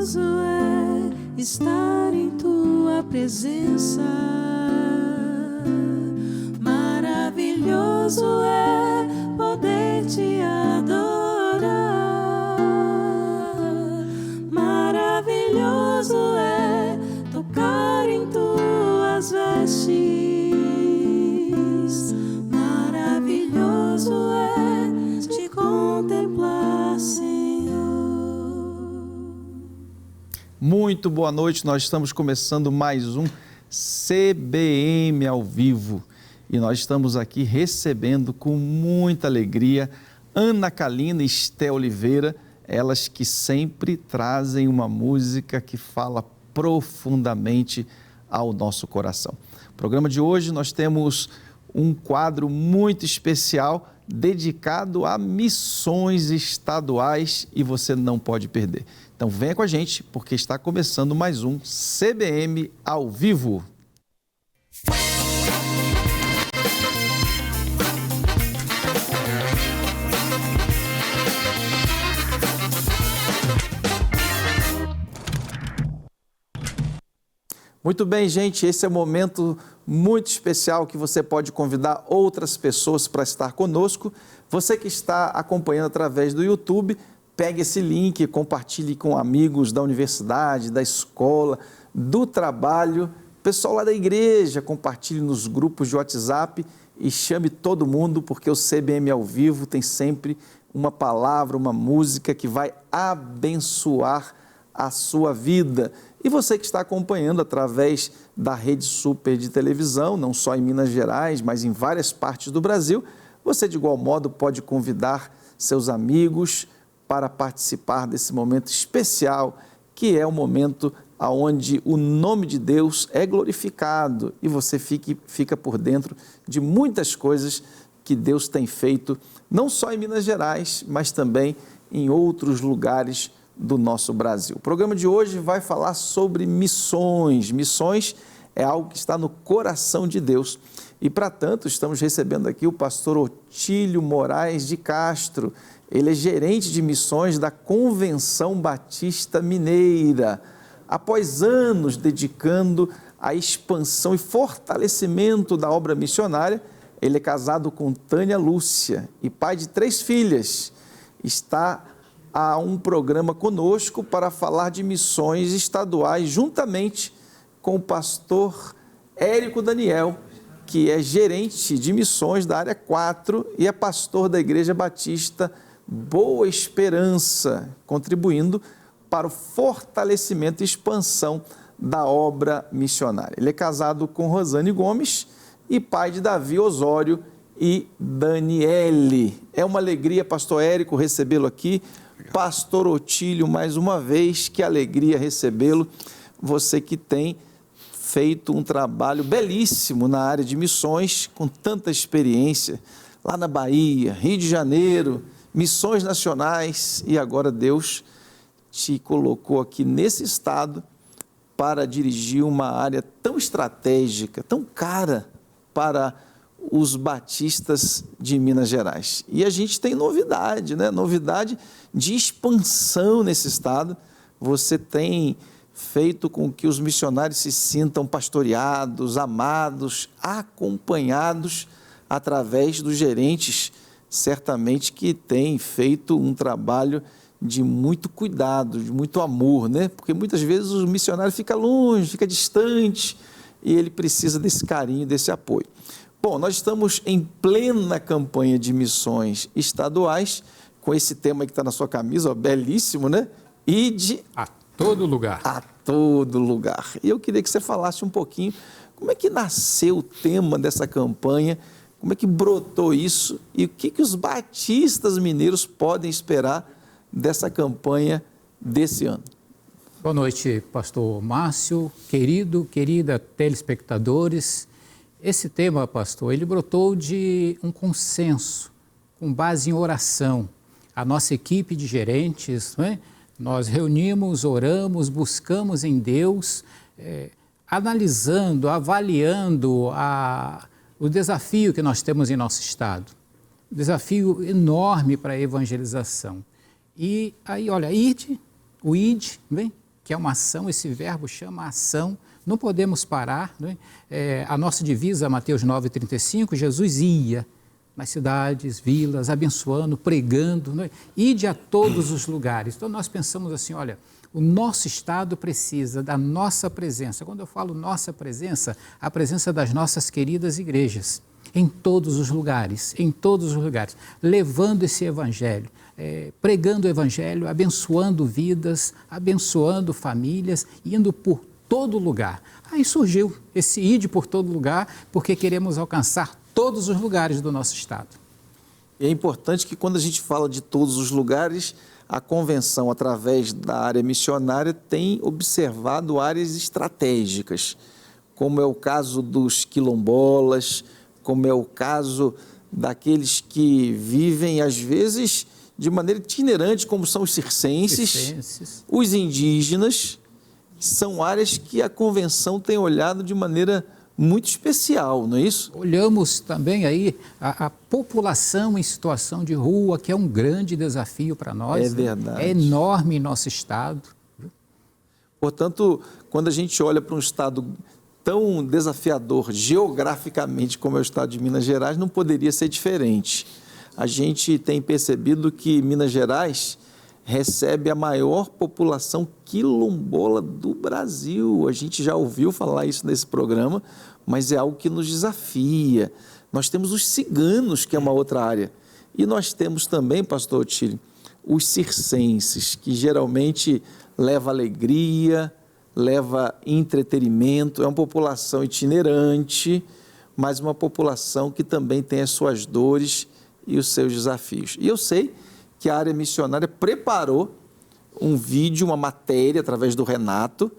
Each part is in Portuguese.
Maravilhoso é estar em tua presença. Maravilhoso é poder te adorar. Maravilhoso é tocar em tuas vestes. Maravilhoso é te contemplar, Senhor. Muito boa noite, nós estamos começando mais um CBM ao vivo e nós estamos aqui recebendo com muita alegria Ana Kalina e Esté Oliveira, elas que sempre trazem uma música que fala profundamente ao nosso coração. No programa de hoje nós temos um quadro muito especial dedicado a missões estaduais e você não pode perder. Então venha com a gente porque está começando mais um CBM ao vivo. Muito bem, gente, esse é um momento muito especial que você pode convidar outras pessoas para estar conosco. Você que está acompanhando através do YouTube, pegue esse link, compartilhe com amigos da universidade, da escola, do trabalho, pessoal lá da igreja, compartilhe nos grupos de WhatsApp e chame todo mundo, porque o CBM ao vivo tem sempre uma palavra, uma música que vai abençoar a sua vida. E você que está acompanhando através da Rede Super de televisão, não só em Minas Gerais, mas em várias partes do Brasil, você de igual modo pode convidar seus amigos para participar desse momento especial, que é o momento onde o nome de Deus é glorificado e você fica por dentro de muitas coisas que Deus tem feito, não só em Minas Gerais, mas também em outros lugares do nosso Brasil. O programa de hoje vai falar sobre missões. Missões é algo que está no coração de Deus. E, para tanto, estamos recebendo aqui o pastor Otílio Moraes de Castro. Ele é gerente de missões da Convenção Batista Mineira. Após anos dedicando à expansão e fortalecimento da obra missionária, ele é casado com Tânia Lúcia e pai de 3 filhas. Está a um programa conosco para falar de missões estaduais, juntamente com o pastor Érico Daniel, que é gerente de missões da área 4 e é pastor da Igreja Batista Boa Esperança, contribuindo para o fortalecimento e expansão da obra missionária. Ele é casado com Rosane Gomes e pai de Davi Osório e Daniele. É uma alegria, pastor Érico, recebê-lo aqui. Pastor Otílio, mais uma vez, que alegria recebê-lo. Você que tem feito um trabalho belíssimo na área de missões, com tanta experiência, lá na Bahia, Rio de Janeiro, missões nacionais, e agora Deus te colocou aqui nesse estado para dirigir uma área tão estratégica, tão cara para os batistas de Minas Gerais. E a gente tem novidade, né? Novidade de expansão nesse estado. Você tem feito com que os missionários se sintam pastoreados, amados, acompanhados através dos gerentes, certamente que têm feito um trabalho de muito cuidado, de muito amor, né? Porque muitas vezes o missionário fica longe, fica distante e ele precisa desse carinho, desse apoio. Bom, nós estamos em plena campanha de missões estaduais, com esse tema que está na sua camisa, ó, belíssimo, né? Ide a todo lugar. A todo lugar. E eu queria que você falasse um pouquinho como é que nasceu o tema dessa campanha, como é que brotou isso e o que os batistas mineiros podem esperar dessa campanha desse ano. Boa noite, pastor Márcio, querida telespectadores. Esse tema, pastor, ele brotou de um consenso, com base em oração. A nossa equipe de gerentes, não é? Nós reunimos, oramos, buscamos em Deus, analisando, avaliando o desafio que nós temos em nosso estado. Um desafio enorme para a evangelização. E aí, olha, o ID, vem? que é uma ação, esse verbo chama ação, não podemos parar. Não é? A nossa divisa, Mateus 9,35, Jesus ia nas cidades, vilas, abençoando, pregando, não é? Ide a todos os lugares. Então nós pensamos assim, olha, o nosso Estado precisa da nossa presença. Quando eu falo nossa presença, a presença das nossas queridas igrejas, em todos os lugares, levando esse evangelho, pregando o evangelho, abençoando vidas, abençoando famílias, indo por todo lugar. Aí surgiu esse ide por todo lugar, porque queremos alcançar todos os lugares do nosso Estado. E é importante que quando a gente fala de todos os lugares, a convenção, através da área missionária, tem observado áreas estratégicas, como é o caso dos quilombolas, como é o caso daqueles que vivem, às vezes, de maneira itinerante, como são os circenses, os indígenas. São áreas que a convenção tem olhado de maneira muito especial, não é isso? Olhamos também aí a população em situação de rua, que é um grande desafio para nós. É verdade. É enorme em nosso estado. Portanto, quando a gente olha para um estado tão desafiador geograficamente como é o estado de Minas Gerais, não poderia ser diferente. A gente tem percebido que Minas Gerais recebe a maior população quilombola do Brasil. A gente já ouviu falar isso nesse programa, mas é algo que nos desafia. Nós temos os ciganos, que é uma outra área. E nós temos também, pastor Otílio, os circenses, que geralmente leva alegria, leva entretenimento. É uma população itinerante, mas uma população que também tem as suas dores e os seus desafios. E eu sei que a área missionária preparou um vídeo, uma matéria, através do Renato,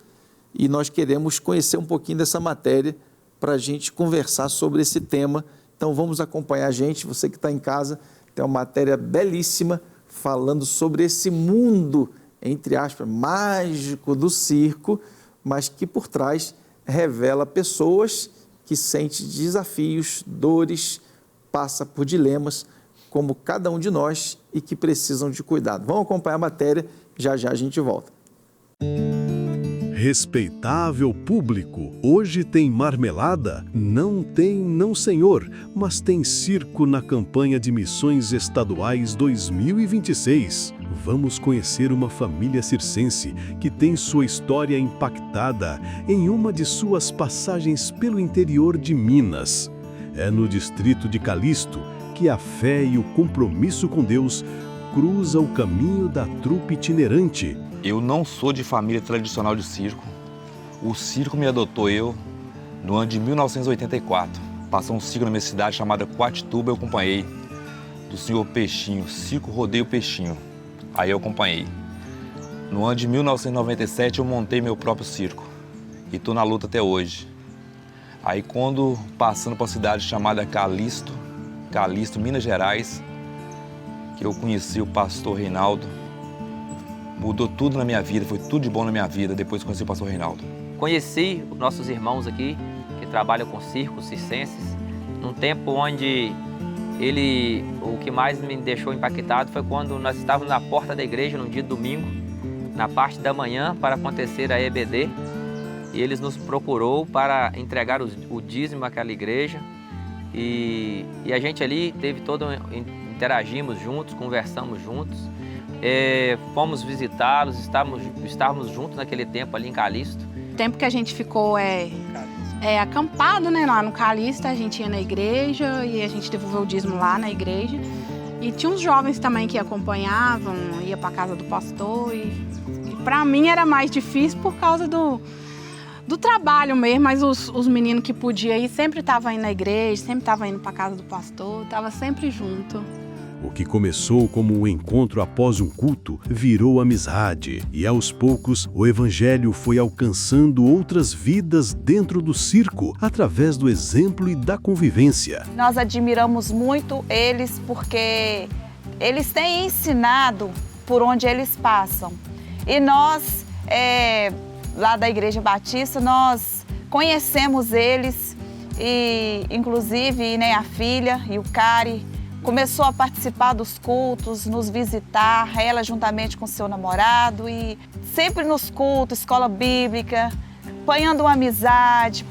e nós queremos conhecer um pouquinho dessa matéria para a gente conversar sobre esse tema. Então vamos acompanhar a gente, você que está em casa, tem uma matéria belíssima falando sobre esse mundo, entre aspas, mágico do circo, mas que por trás revela pessoas que sentem desafios, dores, passa por dilemas, como cada um de nós, e que precisam de cuidado. Vamos acompanhar a matéria, já já a gente volta. Respeitável público, hoje tem marmelada? Não tem, não senhor, mas tem circo na campanha de Missões Estaduais 2026. Vamos conhecer uma família circense que tem sua história impactada em uma de suas passagens pelo interior de Minas. É no distrito de Calixto que a fé e o compromisso com Deus cruza o caminho da trupe itinerante. Eu não sou de família tradicional de circo. O circo me adotou no ano de 1984. Passou um circo na minha cidade chamada Quatituba, eu acompanhei, do senhor Peixinho, Circo Rodeio Peixinho. Aí eu acompanhei. No ano de 1997 eu montei meu próprio circo e estou na luta até hoje. Aí quando passando para uma cidade chamada Calixto, Minas Gerais, que eu conheci o pastor Reinaldo, mudou tudo na minha vida, foi tudo de bom na minha vida depois que conheci o pastor Reinaldo. Conheci os nossos irmãos aqui, que trabalham com circos circenses, num tempo onde o que mais me deixou impactado foi quando nós estávamos na porta da igreja num dia de domingo, na parte da manhã, para acontecer a EBD, e eles nos procurou para entregar o dízimo àquela igreja, e a gente ali interagimos juntos, conversamos juntos, fomos visitá-los, estávamos juntos naquele tempo ali em Calixto. O tempo que a gente ficou acampado, né, lá no Calixto, a gente ia na igreja e a gente devolveu o dízimo lá na igreja. E tinha uns jovens também que acompanhavam, ia para casa do pastor. E para mim era mais difícil por causa do trabalho mesmo, mas os meninos que podiam ir sempre estavam indo na igreja, sempre estavam indo para casa do pastor, estavam sempre junto. O que começou como um encontro após um culto virou amizade e, aos poucos, o evangelho foi alcançando outras vidas dentro do circo através do exemplo e da convivência. Nós admiramos muito eles porque eles têm ensinado por onde eles passam. E nós, lá da Igreja Batista, nós conhecemos eles e, inclusive, né, a filha e o Cari, começou a participar dos cultos, nos visitar, ela juntamente com seu namorado, e sempre nos cultos, escola bíblica, apanhando uma amizade,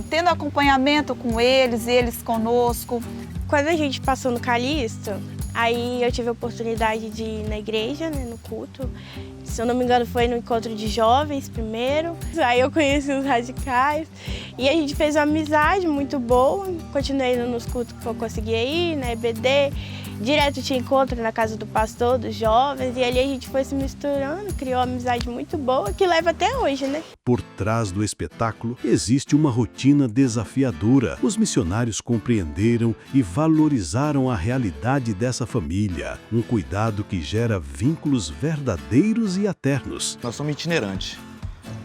tendo acompanhamento com eles e eles conosco. Quando a gente passou no Calixto, aí eu tive a oportunidade de ir na igreja, né, no culto. Se eu não me engano, foi no encontro de jovens primeiro. Aí eu conheci os radicais e a gente fez uma amizade muito boa. Continuei indo nos cultos que eu conseguia ir, na EBD. Direto tinha encontro na casa do pastor, dos jovens, e ali a gente foi se misturando, criou uma amizade muito boa, que leva até hoje, né? Por trás do espetáculo existe uma rotina desafiadora. Os missionários compreenderam e valorizaram a realidade dessa família. Um cuidado que gera vínculos verdadeiros e eternos. Nós somos itinerantes.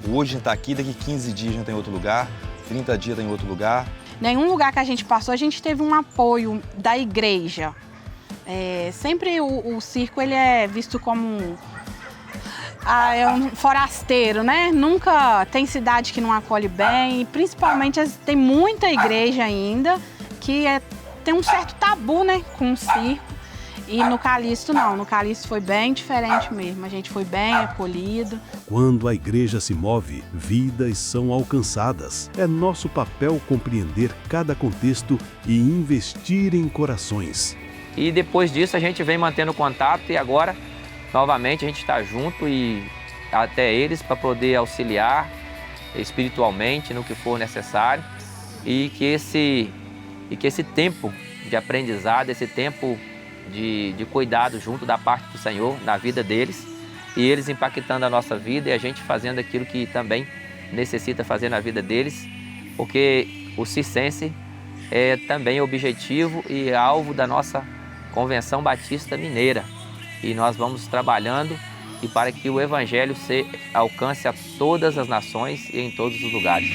Hoje a gente está aqui, daqui 15 dias a gente está em outro lugar, 30 dias está em outro lugar. Nenhum lugar que a gente passou, a gente teve um apoio da igreja. Sempre o circo ele é visto como um forasteiro, né? Nunca tem cidade que não acolhe bem, e principalmente tem muita igreja ainda que tem um certo tabu, né, com o circo. E no Calixto não, no Calixto foi bem diferente mesmo, a gente foi bem acolhido. Quando a igreja se move, vidas são alcançadas. É nosso papel compreender cada contexto e investir em corações. E depois disso a gente vem mantendo contato e agora, novamente, a gente está junto e até eles para poder auxiliar espiritualmente no que for necessário e que esse tempo de aprendizado, esse tempo de cuidado junto da parte do Senhor na vida deles e eles impactando a nossa vida e a gente fazendo aquilo que também necessita fazer na vida deles, porque o circense é também objetivo e alvo da nossa Convenção Batista Mineira, e nós vamos trabalhando e para que o Evangelho alcance a todas as nações e em todos os lugares.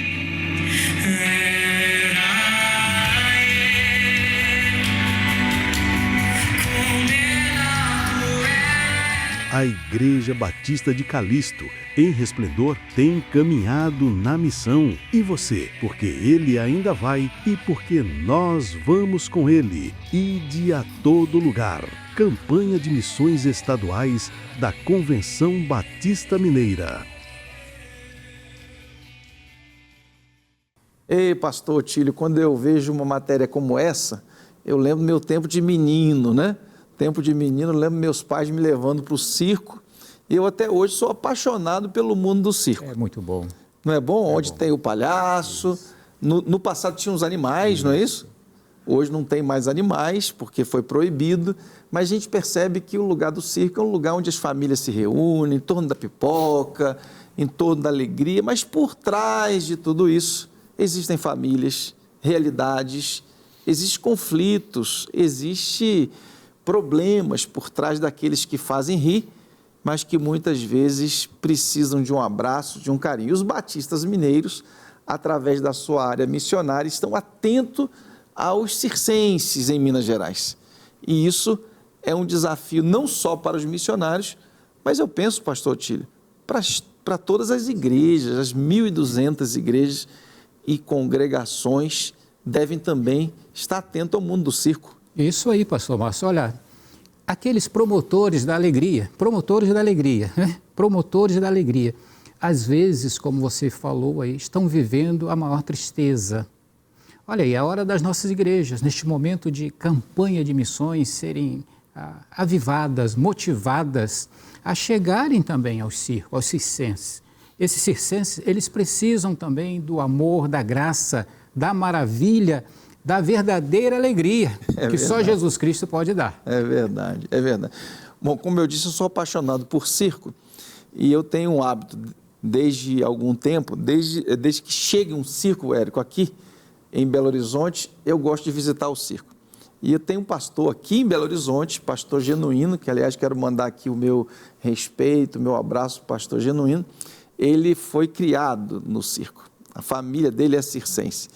A Igreja Batista de Calixto, em Resplendor, tem caminhado na missão. E você? Porque Ele ainda vai e porque nós vamos com Ele. Ide a todo lugar. Campanha de Missões Estaduais da Convenção Batista Mineira. Ei, pastor Otílio, quando eu vejo uma matéria como essa, eu lembro do meu tempo de menino, né? Tempo de menino, eu lembro meus pais me levando para o circo. E eu até hoje sou apaixonado pelo mundo do circo. É muito bom. Não é bom? Onde tem o palhaço. No passado tinha os animais, não é isso? Hoje não tem mais animais, porque foi proibido. Mas a gente percebe que o lugar do circo é um lugar onde as famílias se reúnem, em torno da pipoca, em torno da alegria. Mas por trás de tudo isso, existem famílias, realidades, existem conflitos, existem problemas por trás daqueles que fazem rir, mas que muitas vezes precisam de um abraço, de um carinho. E os batistas mineiros, através da sua área missionária, estão atentos aos circenses em Minas Gerais. E isso é um desafio não só para os missionários, mas eu penso, pastor Otílio, para todas as igrejas, as 1.200 igrejas e congregações devem também estar atentos ao mundo do circo. Isso aí, pastor Márcio. Olha, aqueles promotores da alegria, né? Promotores da alegria, às vezes, como você falou aí, estão vivendo a maior tristeza. Olha aí, é a hora das nossas igrejas, neste momento de campanha de missões, serem avivadas, motivadas a chegarem também ao circo, aos circenses. Esses circenses, eles precisam também do amor, da graça, da maravilha, da verdadeira alegria que só Jesus Cristo pode dar. É verdade, é verdade. Bom, como eu disse, eu sou apaixonado por circo e eu tenho um hábito desde algum tempo, desde que chega um circo, Érico, aqui em Belo Horizonte, eu gosto de visitar o circo. E eu tenho um pastor aqui em Belo Horizonte, pastor Genuíno, que aliás quero mandar aqui o meu respeito, o meu abraço para o pastor Genuíno. Ele foi criado no circo, a família dele é circense.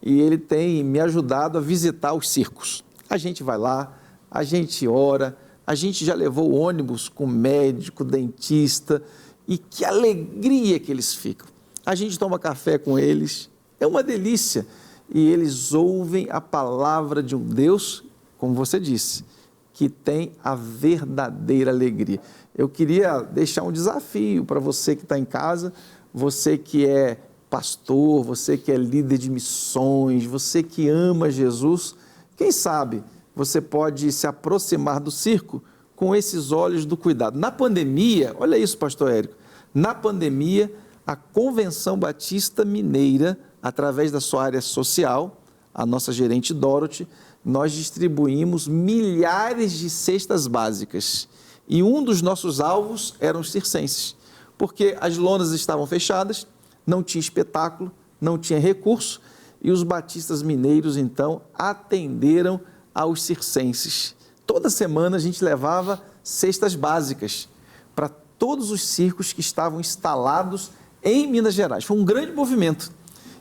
E ele tem me ajudado a visitar os circos. A gente vai lá, a gente ora, a gente já levou ônibus com médico, dentista, e que alegria que eles ficam. A gente toma café com eles, é uma delícia. E eles ouvem a palavra de um Deus como você disse, que tem a verdadeira alegria. Eu queria deixar um desafio para você que está em casa, você que é pastor, você que é líder de missões, você que ama Jesus. Quem sabe você pode se aproximar do circo com esses olhos do cuidado. Na pandemia, olha isso, pastor Érico, na pandemia, a Convenção Batista Mineira, através da sua área social, a nossa gerente Dorothy, nós distribuímos milhares de cestas básicas. E um dos nossos alvos eram os circenses, porque as lonas estavam fechadas, não tinha espetáculo, não tinha recurso, e os batistas mineiros, então, atenderam aos circenses. Toda semana a gente levava cestas básicas para todos os circos que estavam instalados em Minas Gerais. Foi um grande movimento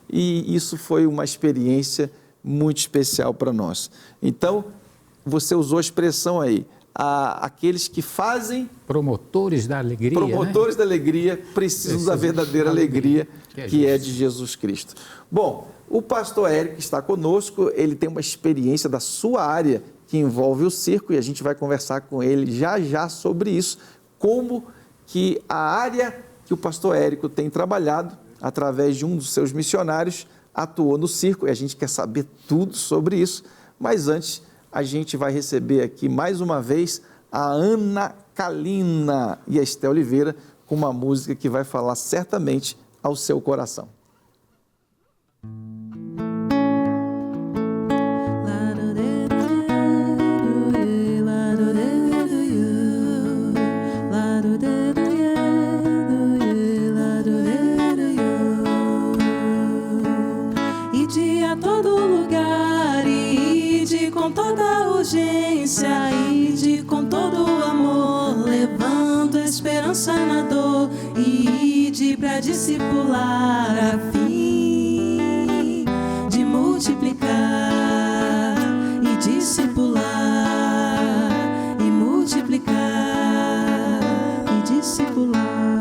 e isso foi uma experiência muito especial para nós. Então, você usou a expressão aí, aqueles que fazem... Promotores da alegria, Promotores da alegria precisam da verdadeira alegria que é de Jesus Cristo. Bom, o pastor Érico está conosco, ele tem uma experiência da sua área que envolve o circo e a gente vai conversar com ele já sobre isso, como que a área que o pastor Érico tem trabalhado, através de um dos seus missionários, atuou no circo e a gente quer saber tudo sobre isso, mas antes a gente vai receber aqui mais uma vez a Ana Kalina e a Esté Oliveira com uma música que vai falar certamente ao seu coração. Com toda urgência, ide com todo o amor, levando a esperança na dor, e ide para discipular a fim de multiplicar e discipular e multiplicar e discipular.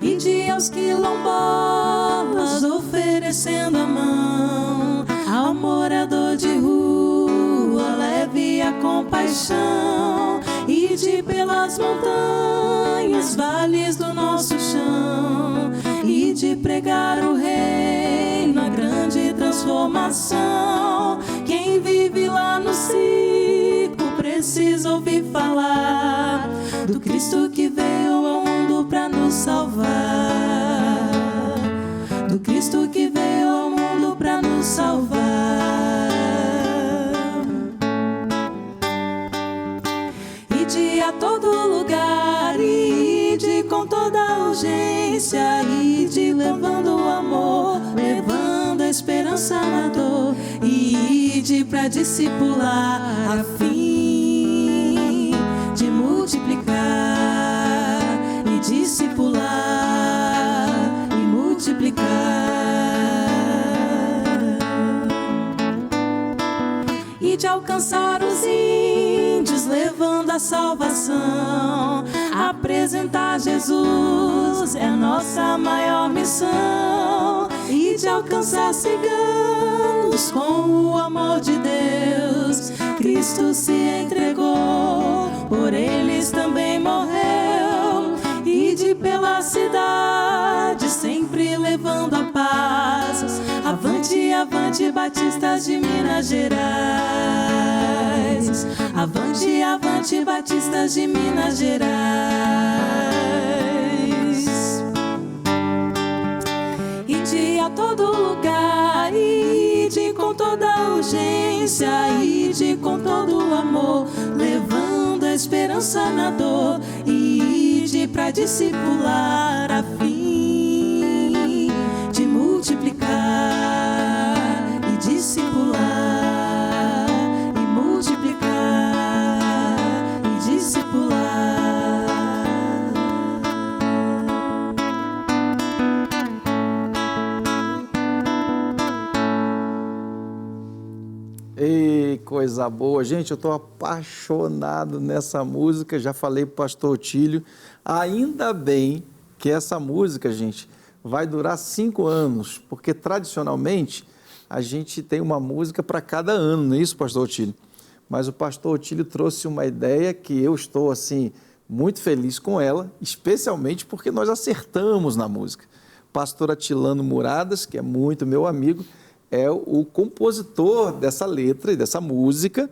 Ide aos quilombolas, oferecendo a mão ao morador de rua, leve a compaixão, ide pelas montanhas, vales do nosso chão, ide pregar o reino, a grande transformação. Quem vive lá no circo precisa ouvir falar do Cristo que veio ao mundo para nos salvar, do Cristo que veio ao mundo para nos salvar. Ide a todo lugar, ide com toda urgência, ide levando o amor, levando a esperança na dor, ide para discipular a fim de multiplicar e discipular e multiplicar. De alcançar os índios, levando a salvação, apresentar Jesus é a nossa maior missão, e de alcançar ciganos com o amor de Deus. Cristo se entregou, por eles também morreu, e de pela cidade sempre levando a paz. Avante, avante, batistas de Minas Gerais. Avante, avante, batistas de Minas Gerais. Ide a todo lugar, ide com toda urgência, ide com todo o amor, levando a esperança na dor, ide para discipular a fim de multiplicar e discipular e multiplicar e discipular. Ei, coisa boa. Gente, eu estou apaixonado nessa música, já falei para o pastor Otílio. Ainda bem que essa música, gente, vai durar 5 anos, porque tradicionalmente a gente tem uma música para cada ano, não é isso, pastor Otílio? Mas o pastor Otílio trouxe uma ideia que eu estou, assim, muito feliz com ela, especialmente porque nós acertamos na música. Pastor Atilano Muradas, que é muito meu amigo, é o compositor dessa letra e dessa música.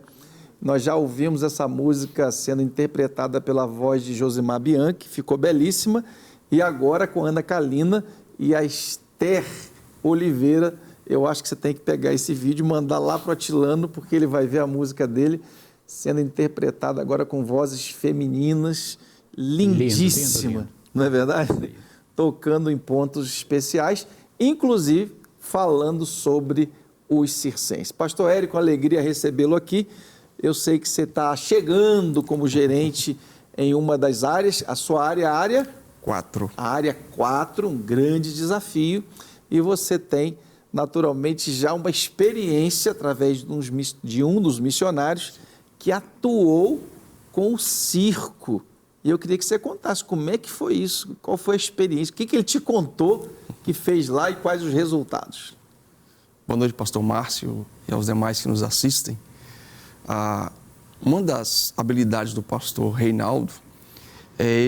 Nós já ouvimos essa música sendo interpretada pela voz de Josimar Bianchi, ficou belíssima, e agora com Ana Kalina e a Esther Oliveira. Eu acho que você tem que pegar esse vídeo e mandar lá para o Atilano, porque ele vai ver a música dele sendo interpretada agora com vozes femininas, lindíssima, lindo. Não é verdade? Tocando em pontos especiais, inclusive falando sobre os circenses. Pastor Érico, alegria recebê-lo aqui. Eu sei que você está chegando como gerente em uma das áreas, a sua área, a área 4. A área 4, um grande desafio, e você tem naturalmente já uma experiência através de um dos missionários que atuou com o circo. E eu queria que você contasse como é que foi isso, qual foi a experiência, o que ele te contou que fez lá e quais os resultados. Boa noite, pastor Márcio e aos demais que nos assistem. Uma das habilidades do pastor Reinaldo é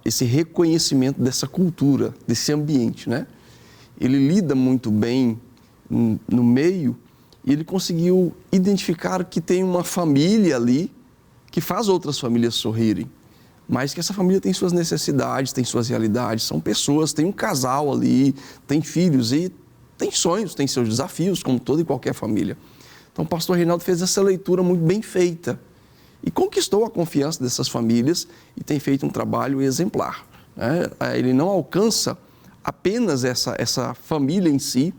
esse reconhecimento dessa cultura, desse ambiente, né? Ele lida muito bem no meio e ele conseguiu identificar que tem uma família ali que faz outras famílias sorrirem, mas que essa família tem suas necessidades, tem suas realidades, são pessoas, tem um casal ali, tem filhos e tem sonhos, tem seus desafios, como toda e qualquer família. Então o pastor Reinaldo fez essa leitura muito bem feita e conquistou a confiança dessas famílias e tem feito um trabalho exemplar, né? Ele não alcança apenas essa família em si,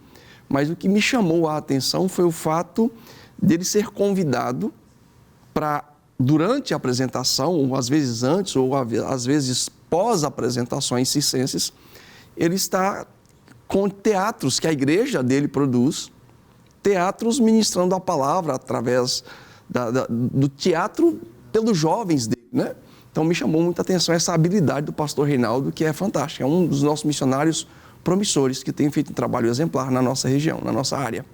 mas o que me chamou a atenção foi o fato dele ser convidado para, durante a apresentação, ou às vezes antes, ou às vezes pós-apresentações circenses, ele está com teatros que a igreja dele produz, teatros ministrando a palavra através do teatro pelos jovens dele, né? Então me chamou muita atenção essa habilidade do pastor Reinaldo, que é fantástica, é um dos nossos missionários promissores que tem feito um trabalho exemplar na nossa região, na nossa área.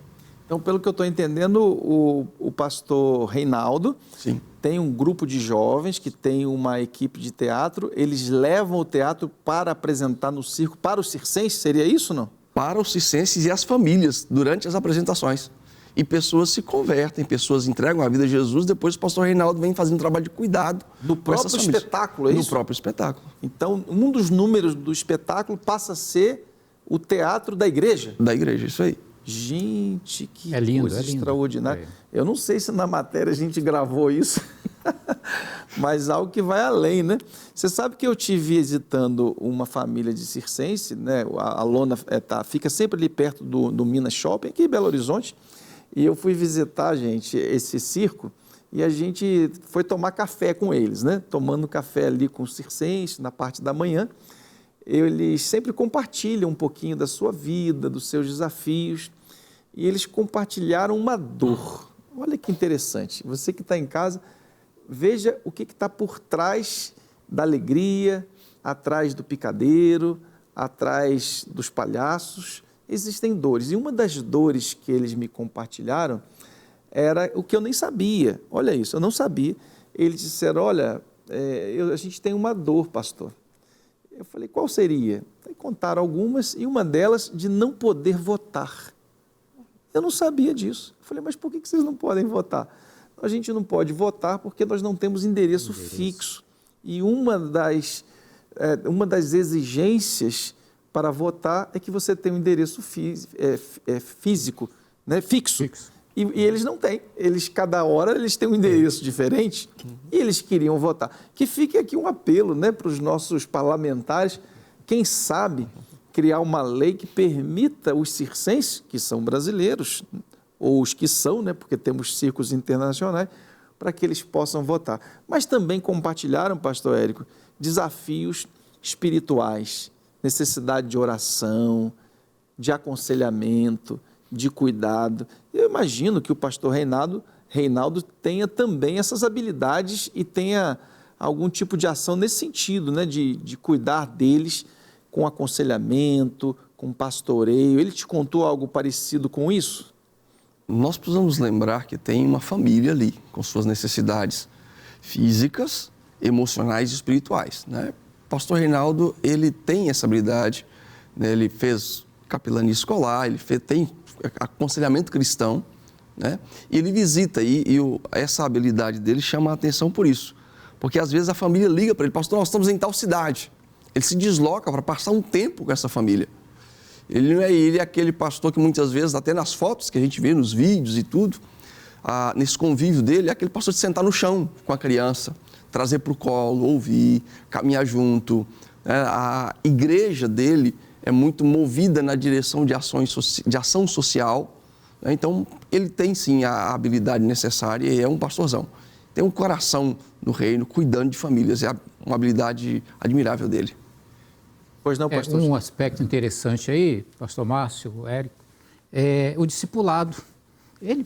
Então, pelo que eu estou entendendo, o pastor Reinaldo Sim. tem um grupo de jovens que tem uma equipe de teatro, eles levam o teatro para apresentar no circo para os circenses, seria isso, não? Para os circenses e as famílias, durante as apresentações. E pessoas se convertem, pessoas entregam a vida a Jesus, depois o pastor Reinaldo vem fazendo um trabalho de cuidado. Do próprio espetáculo, é isso? Do próprio espetáculo. Então, um dos números do espetáculo passa a ser o teatro da igreja? Da igreja, isso aí. Gente, que coisa extraordinária. É. Eu não sei se na matéria a gente gravou isso, mas algo que vai além, né? Você sabe que eu estive visitando uma família de circense, né? A Lona fica sempre ali perto do Minas Shopping, aqui em Belo Horizonte, e eu fui visitar, gente, esse circo, e a gente foi tomar café com eles, né? Tomando café ali com os circenses, na parte da manhã. Eles sempre compartilham um pouquinho da sua vida, dos seus desafios, e eles compartilharam uma dor. Olha que interessante. Você que está em casa, veja o que está por trás da alegria, atrás do picadeiro, atrás dos palhaços. Existem dores. E uma das dores que eles me compartilharam era o que eu nem sabia. Olha isso, eu não sabia. Eles disseram, olha, a gente tem uma dor, pastor. Eu falei, qual seria? Aí contaram algumas, e uma delas de não poder votar. Eu não sabia disso. Eu falei, mas por que vocês não podem votar? A gente não pode votar porque nós não temos endereço fixo. E uma das exigências para votar é que você tenha um endereço físico, né? Fixo. E eles não têm. Cada hora eles têm um endereço diferente e eles queriam votar. Que fique aqui um apelo, né, para os nossos parlamentares, quem sabe criar uma lei que permita os circenses, que são brasileiros, ou os que são, né, porque temos circos internacionais, para que eles possam votar. Mas também compartilharam, pastor Érico, desafios espirituais, necessidade de oração, de aconselhamento, de cuidado. Eu imagino que o pastor Reinaldo tenha também essas habilidades e tenha algum tipo de ação nesse sentido, né? De cuidar deles com aconselhamento, com pastoreio. Ele te contou algo parecido com isso? Nós precisamos lembrar que tem uma família ali, com suas necessidades físicas, emocionais e espirituais, né? O pastor Reinaldo, ele tem essa habilidade, né? Ele fez capelania escolar, tem aconselhamento cristão, né? E ele visita, essa habilidade dele chama a atenção por isso. Porque às vezes a família liga para ele, pastor, nós estamos em tal cidade. Ele se desloca para passar um tempo com essa família. Ele é aquele pastor que muitas vezes, até nas fotos que a gente vê, nos vídeos e tudo, nesse convívio dele, é aquele pastor de sentar no chão com a criança, trazer para o colo, ouvir, caminhar junto. A igreja dele é muito movida na direção de ação social. Então, ele tem sim a habilidade necessária e é um pastorzão. Tem um coração no reino, cuidando de famílias. É uma habilidade admirável dele. Pois não, pastor? Um aspecto interessante aí, pastor Márcio, Érico, é o discipulado. Ele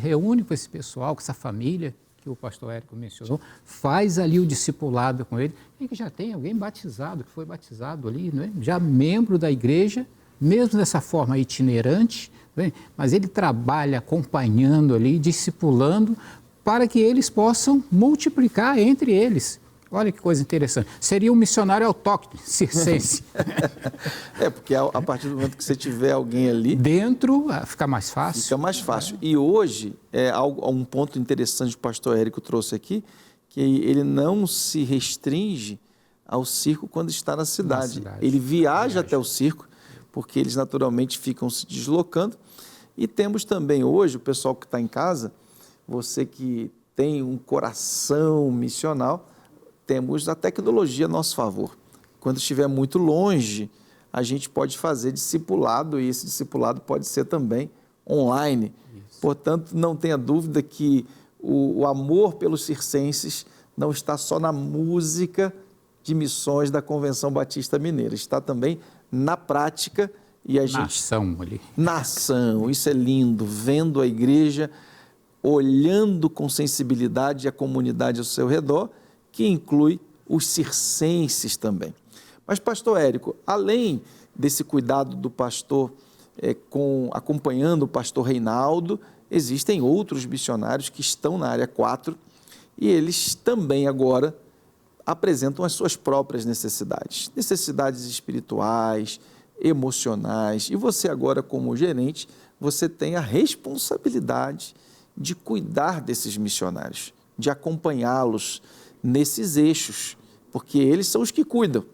reúne com esse pessoal, com essa família que o pastor Érico mencionou, faz ali o discipulado com ele, e que já tem alguém batizado, que foi batizado ali, né? Já membro da igreja, mesmo dessa forma itinerante, né? Mas ele trabalha acompanhando ali, discipulando, para que eles possam multiplicar entre eles. Olha que coisa interessante. Seria um missionário autóctone, circense. Porque a partir do momento que você tiver alguém ali... Dentro, fica mais fácil. Fica mais fácil. E hoje, um ponto interessante que o pastor Érico trouxe aqui, que ele não se restringe ao circo quando está na cidade. Ele viaja até o circo, porque eles naturalmente ficam se deslocando. E temos também hoje, o pessoal que está em casa, você que tem um coração missional, temos a tecnologia a nosso favor. Quando estiver muito longe, a gente pode fazer discipulado, e esse discipulado pode ser também online. Isso. Portanto, não tenha dúvida que o amor pelos circenses não está só na música de missões da Convenção Batista Mineira, está também na prática. E a gente, ação ali. Na ação, isso é lindo, vendo a igreja, olhando com sensibilidade a comunidade ao seu redor, que inclui os circenses também. Mas, pastor Érico, além desse cuidado do pastor acompanhando o pastor Reinaldo, existem outros missionários que estão na área 4 e eles também agora apresentam as suas próprias necessidades espirituais, emocionais. E você agora, como gerente, você tem a responsabilidade de cuidar desses missionários, de acompanhá-los nesses eixos, porque eles são os que cuidam,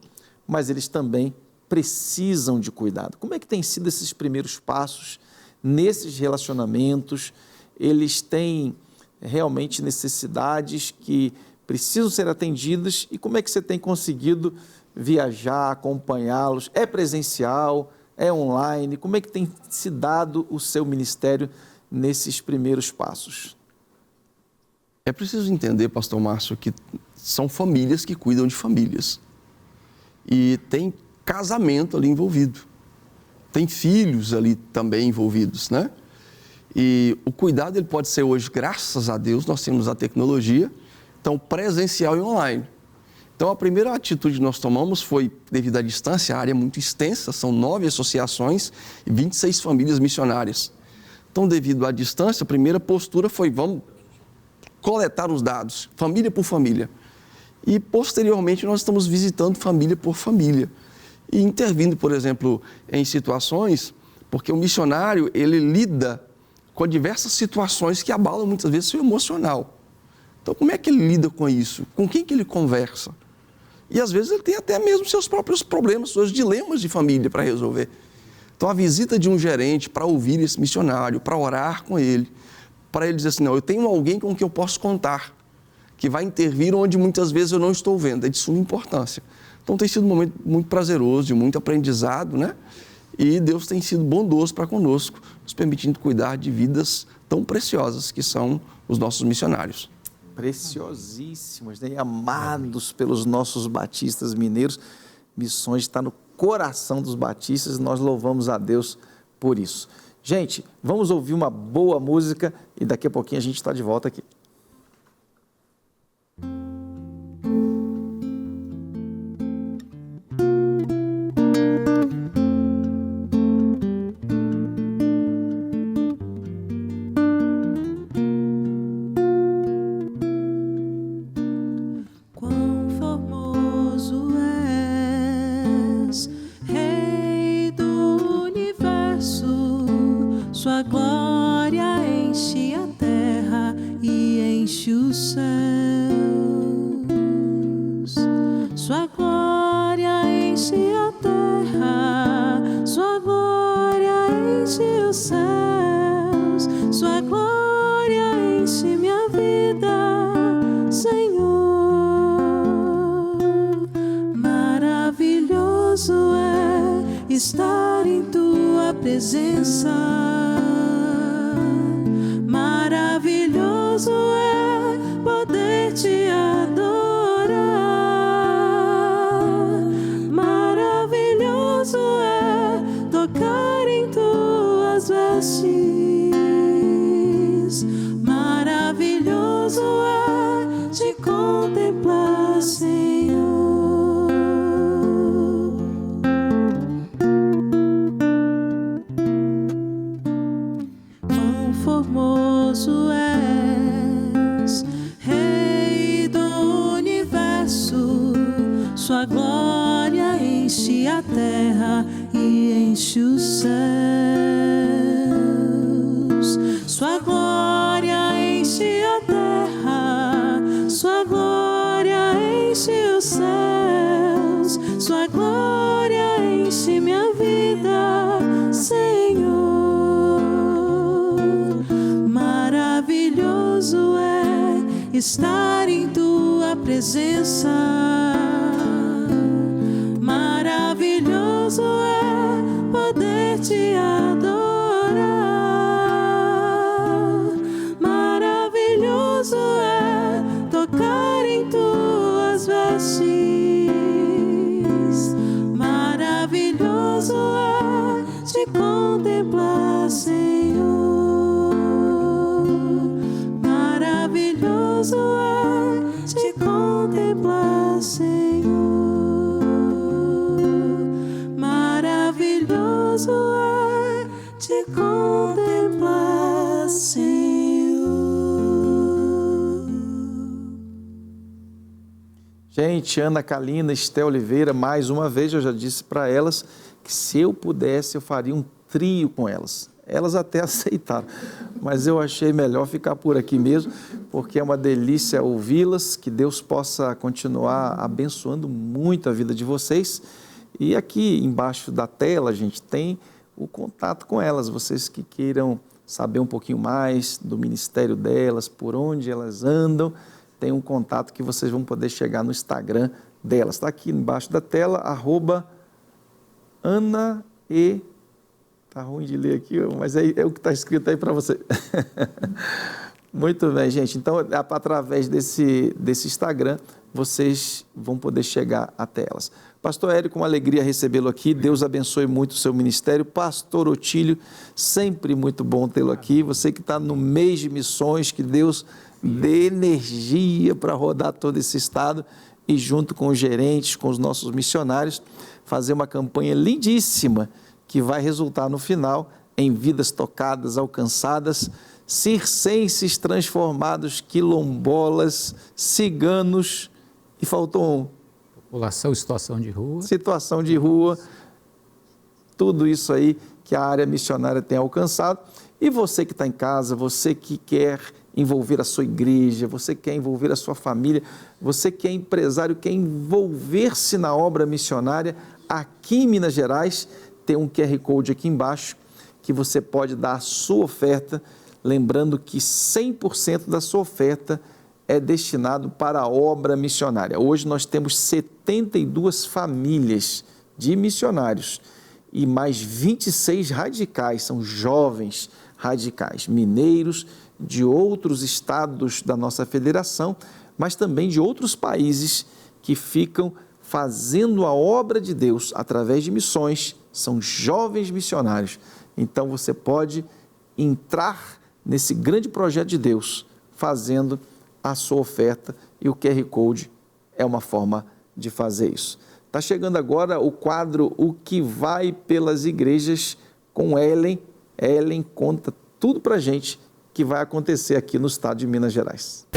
mas eles também precisam de cuidado. Como é que tem sido esses primeiros passos nesses relacionamentos? Eles têm realmente necessidades que precisam ser atendidas e como é que você tem conseguido viajar, acompanhá-los? É presencial? É online? Como é que tem se dado o seu ministério nesses primeiros passos? É preciso entender, pastor Márcio, que são famílias que cuidam de famílias. E tem casamento ali envolvido. Tem filhos ali também envolvidos, né? E o cuidado ele pode ser hoje, graças a Deus, nós temos a tecnologia, então presencial e online. Então a primeira atitude que nós tomamos foi, devido à distância, a área é muito extensa, são 9 associações e 26 famílias missionárias. Então, devido à distância, a primeira postura foi, vamos coletar os dados, família por família. E, posteriormente, nós estamos visitando família por família e intervindo, por exemplo, em situações, porque o missionário, ele lida com diversas situações que abalam, muitas vezes, seu emocional. Então, como é que ele lida com isso? Com quem que ele conversa? E, às vezes, ele tem até mesmo seus próprios problemas, seus dilemas de família para resolver. Então, a visita de um gerente para ouvir esse missionário, para orar com ele, para ele dizer assim, não, eu tenho alguém com quem eu posso contar, que vai intervir onde muitas vezes eu não estou vendo, é de suma importância. Então tem sido um momento muito prazeroso, de muito aprendizado, né? E Deus tem sido bondoso para conosco, nos permitindo cuidar de vidas tão preciosas que são os nossos missionários. Preciosíssimos, né? Amados pelos nossos batistas mineiros. Missões está no coração dos batistas e nós louvamos a Deus por isso. Gente, vamos ouvir uma boa música e daqui a pouquinho a gente está de volta aqui. formoso és, Rei do universo, sua glória enche a terra e enche os céus. Sua glória enche a terra, sua glória enche os céus, sua glória enche minha vida, Senhor. Maravilhoso é estar em tua presença. Maravilhoso é poder te adorar. Maravilhoso é tocar em tuas vestes. Maravilhoso é te contemplar, Senhor. Quão formoso és, Rei do universo, sua glória enche a terra e enche os céus. Sua glória enche a terra, sua glória enche os céus, sua glória enche minha vida, Senhor. Maravilhoso é estar em tua presença. Maravilhoso é poder te adorar. Maravilhoso é tocar em tuas vestes. Maravilhoso é te contemplar, Senhor. Maravilhoso é te contemplar, Senhor. Maravilhoso é te contemplar, Senhor. Gente, Ana Kalina, Esté Oliveira, mais uma vez eu já disse para elas que se eu pudesse eu faria um trio com elas. Elas até aceitaram, mas eu achei melhor ficar por aqui mesmo, porque é uma delícia ouvi-las, que Deus possa continuar abençoando muito a vida de vocês. E aqui embaixo da tela, gente, tem o contato com elas, vocês que queiram saber um pouquinho mais do ministério delas, por onde elas andam, tem um contato que vocês vão poder chegar no Instagram delas. Está aqui embaixo da tela, @Ana E. Está ruim de ler aqui, mas é o que está escrito aí para você. Muito bem, gente. Então, através desse Instagram, vocês vão poder chegar até elas. Pastor Érico, uma alegria recebê-lo aqui. Deus abençoe muito o seu ministério. Pastor Otílio, sempre muito bom tê-lo aqui. Você que está no mês de missões, que Deus dê energia para rodar todo esse estado e junto com os gerentes, com os nossos missionários, fazer uma campanha lindíssima que vai resultar no final em vidas tocadas, alcançadas, circenses transformados, quilombolas, ciganos, e faltou um. População em situação de rua. Situação de rua, tudo isso aí que a área missionária tem alcançado. E você que está em casa, você que quer envolver a sua igreja, você quer envolver a sua família, você que é empresário, quer envolver-se na obra missionária, aqui em Minas Gerais, tem um QR Code aqui embaixo que você pode dar a sua oferta, lembrando que 100% da sua oferta é destinado para a obra missionária. Hoje nós temos 72 famílias de missionários e mais 26 radicais, são jovens radicais, mineiros de outros estados da nossa federação, mas também de outros países que ficam fazendo a obra de Deus através de missões, são jovens missionários. Então você pode entrar nesse grande projeto de Deus fazendo a sua oferta e o QR Code é uma forma de fazer isso. Está chegando agora o quadro O que vai pelas igrejas com Ellen. Ellen conta tudo para a gente que vai acontecer aqui no estado de Minas Gerais.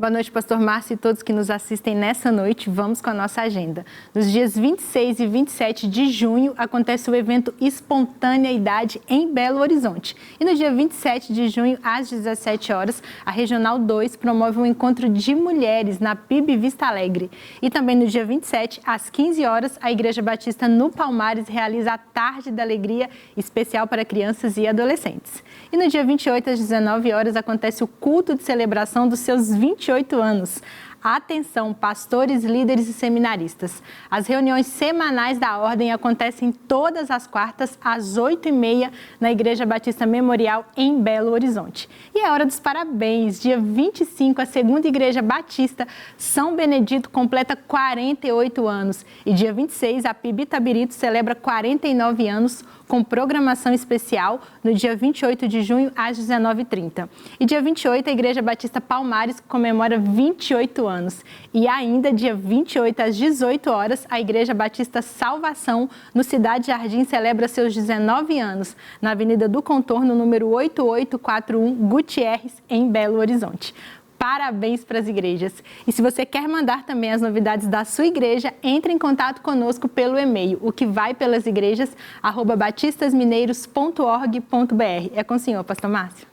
Boa noite, pastor Márcio e todos que nos assistem nessa noite. Vamos com a nossa agenda. Nos dias 26 e 27 de junho, acontece o evento Espontaneidade em Belo Horizonte. E no dia 27 de junho, às 17 horas, a Regional 2 promove um encontro de mulheres na PIB Vista Alegre. E também no dia 27, às 15 horas, a Igreja Batista no Palmares realiza a Tarde da Alegria, especial para crianças e adolescentes. E no dia 28, às 19 horas, acontece o culto de celebração dos seus 28 anos. Atenção, pastores, líderes e seminaristas. As reuniões semanais da Ordem acontecem todas as quartas, às 8h30, na Igreja Batista Memorial, em Belo Horizonte. E é hora dos parabéns. Dia 25, a Segunda Igreja Batista São Benedito completa 48 anos. E dia 26, a PIB Itabirito celebra 49 anos, com programação especial no dia 28 de junho, às 19h30. E dia 28, a Igreja Batista Palmares comemora 28 anos. E ainda, dia 28, às 18 horas, a Igreja Batista Salvação, no Cidade Jardim, celebra seus 19 anos, na Avenida do Contorno, número 8841, Gutierrez, em Belo Horizonte. Parabéns para as igrejas. E se você quer mandar também as novidades da sua igreja, entre em contato conosco pelo e-mail, o que vai pelas igrejas, @batistasmineiros.org.br. É com o senhor, pastor Márcio.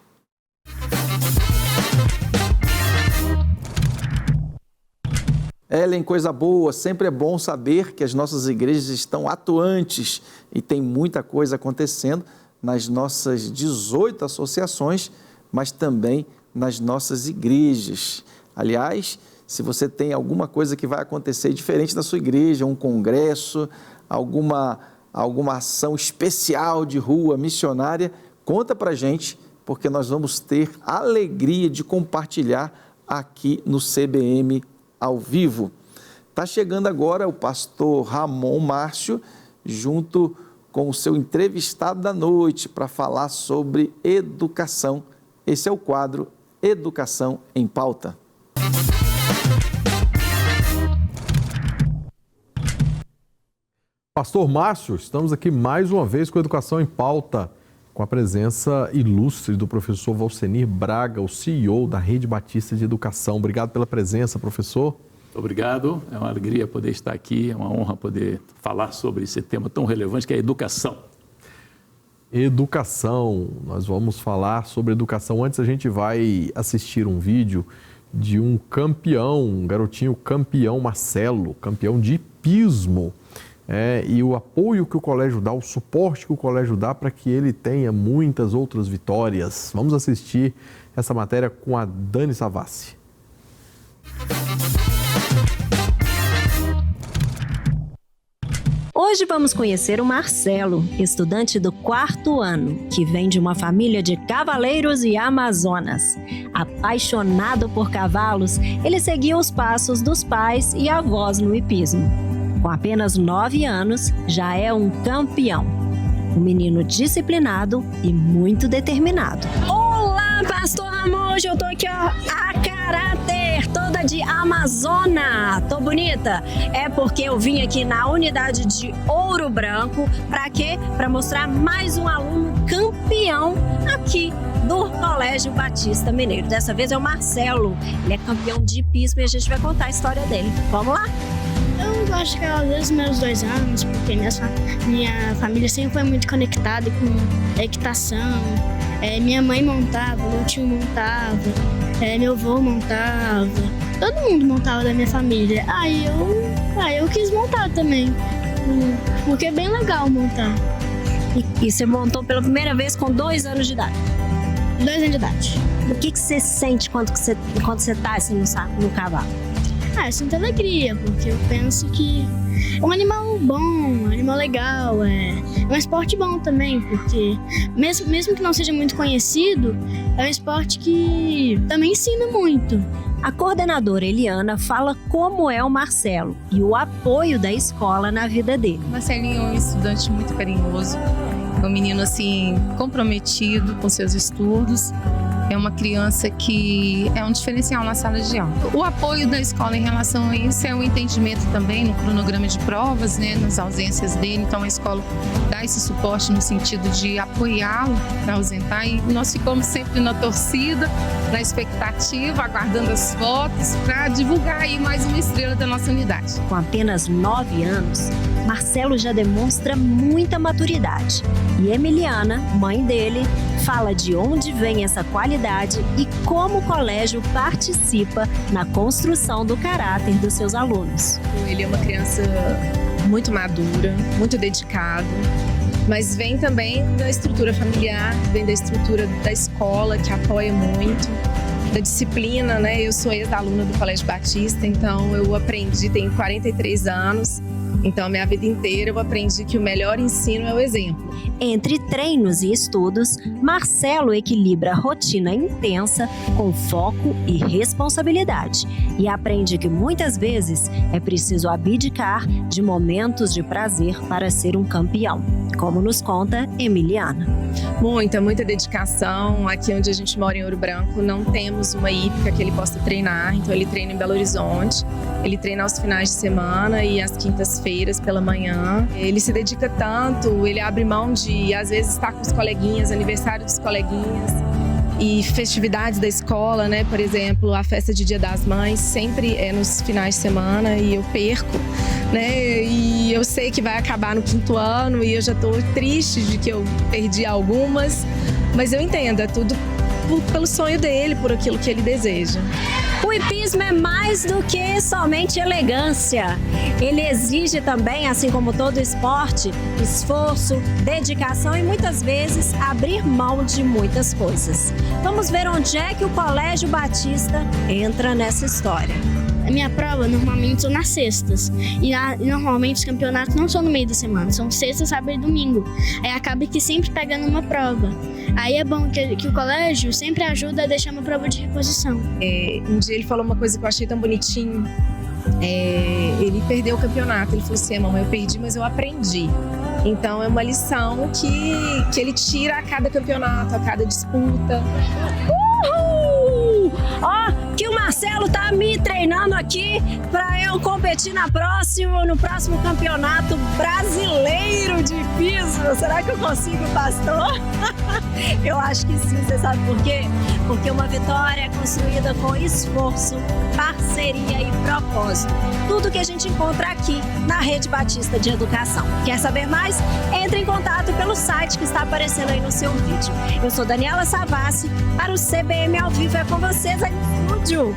Ellen, coisa boa, sempre é bom saber que as nossas igrejas estão atuantes e tem muita coisa acontecendo nas nossas 18 associações, mas também nas nossas igrejas. Aliás, se você tem alguma coisa que vai acontecer diferente na sua igreja, um congresso, alguma ação especial de rua, missionária, conta pra gente, porque nós vamos ter a alegria de compartilhar aqui no CBM ao vivo. Está chegando agora o pastor Ramon Márcio, junto com o seu entrevistado da noite, para falar sobre educação. Esse é o quadro Educação em Pauta. Pastor Márcio, estamos aqui mais uma vez com Educação em Pauta, com a presença ilustre do professor Valcenir Braga, o CEO da Rede Batista de Educação. Obrigado pela presença, professor. Obrigado, é uma alegria poder estar aqui, é uma honra poder falar sobre esse tema tão relevante que é a educação. Educação, nós vamos falar sobre educação. Antes a gente vai assistir um vídeo de um campeão, um garotinho campeão, Marcelo, campeão de hipismo. E o apoio que o colégio dá, o suporte que o colégio dá para que ele tenha muitas outras vitórias. Vamos assistir essa matéria com a Dani Savassi. Hoje vamos conhecer o Marcelo, estudante do 4º ano, que vem de uma família de cavaleiros e amazonas. Apaixonado por cavalos, ele seguiu os passos dos pais e avós no hipismo. Com apenas 9 anos, já é um campeão. Um menino disciplinado e muito determinado. Olá, pastor Ramon, hoje eu tô aqui, ó, a caráter, toda de amazona. Tô bonita? É porque eu vim aqui na unidade de Ouro Branco, pra quê? Pra mostrar mais um aluno campeão aqui do Colégio Batista Mineiro. Dessa vez é o Marcelo, ele é campeão de hipismo e a gente vai contar a história dele. Vamos lá? Eu gosto de cavalo desde os meus 2 anos, porque minha família sempre foi muito conectada com equitação. Minha mãe montava, meu tio montava, meu avô montava, todo mundo montava da minha família. Aí eu quis montar também, porque é bem legal montar. E você montou pela primeira vez com 2 anos de idade? 2 anos de idade. O que você sente quando você tá assim no cavalo? Eu sinto alegria, porque eu penso que é um animal bom, um animal legal, é um esporte bom também, porque mesmo que não seja muito conhecido, é um esporte que também ensina muito. A coordenadora Eliana fala como é o Marcelo e o apoio da escola na vida dele. Marcelinho é um estudante muito carinhoso, é um menino assim comprometido com seus estudos É uma criança que é um diferencial na sala de aula. O apoio da escola em relação a isso é o entendimento também no cronograma de provas, né, nas ausências dele. Então a escola dá esse suporte no sentido de apoiá-lo para ausentar, e nós ficamos sempre na torcida, na expectativa, aguardando as fotos para divulgar aí mais uma estrela da nossa unidade. Com apenas 9 anos, Marcelo já demonstra muita maturidade. E Emiliana, mãe dele, fala de onde vem essa qualidade e como o colégio participa na construção do caráter dos seus alunos. Ele é uma criança muito madura, muito dedicado, mas vem também da estrutura familiar, vem da estrutura da escola, que apoia muito, da disciplina, né? Eu sou ex-aluna do Colégio Batista, então eu aprendi, tenho 43 anos, então a minha vida inteira eu aprendi que o melhor ensino é o exemplo. Entre treinos e estudos, Marcelo equilibra a rotina intensa com foco e responsabilidade e aprende que muitas vezes é preciso abdicar de momentos de prazer para ser um campeão, como nos conta Emiliana. Muita dedicação. Aqui onde a gente mora em Ouro Branco não temos uma hípica que ele possa treinar, então ele treina em Belo Horizonte, ele treina aos finais de semana e às quintas-feiras pela manhã. Ele se dedica tanto, ele abre mão de às vezes estar com os coleguinhas, aniversário dos coleguinhas e festividades da escola, né? Por exemplo, a festa de Dia das Mães sempre é nos finais de semana e eu perco, né? E eu sei que vai acabar no 5º ano e eu já estou triste de que eu perdi algumas, mas eu entendo, é tudo pelo sonho dele, por aquilo que ele deseja. O hipismo é mais do que somente elegância. Ele exige também, assim como todo esporte, esforço, dedicação e muitas vezes abrir mão de muitas coisas. Vamos ver onde é que o Colégio Batista entra nessa história. A minha prova normalmente são nas sextas e normalmente os campeonatos não são no meio da semana, são sexta, sábado e domingo. Aí acaba que sempre pegando uma prova. Aí é bom que o colégio sempre ajuda a deixar uma prova de reposição. Um dia ele falou uma coisa que eu achei tão bonitinho. Ele perdeu o campeonato, ele falou assim: mamãe, eu perdi, mas eu aprendi. Então é uma lição que ele tira a cada campeonato, a cada disputa. Ó, que o Marcelo tá me treinando aqui para eu competir no próximo campeonato brasileiro de piso. Será que eu consigo, pastor? Eu acho que sim, você sabe por quê? Porque uma vitória é construída com esforço, parceria e propósito. Tudo que a gente encontra aqui na Rede Batista de Educação. Quer saber mais? Entre em contato pelo site que está aparecendo aí no seu vídeo. Eu sou Daniela Savassi, para o CBM ao vivo é com vocês aí no estúdio.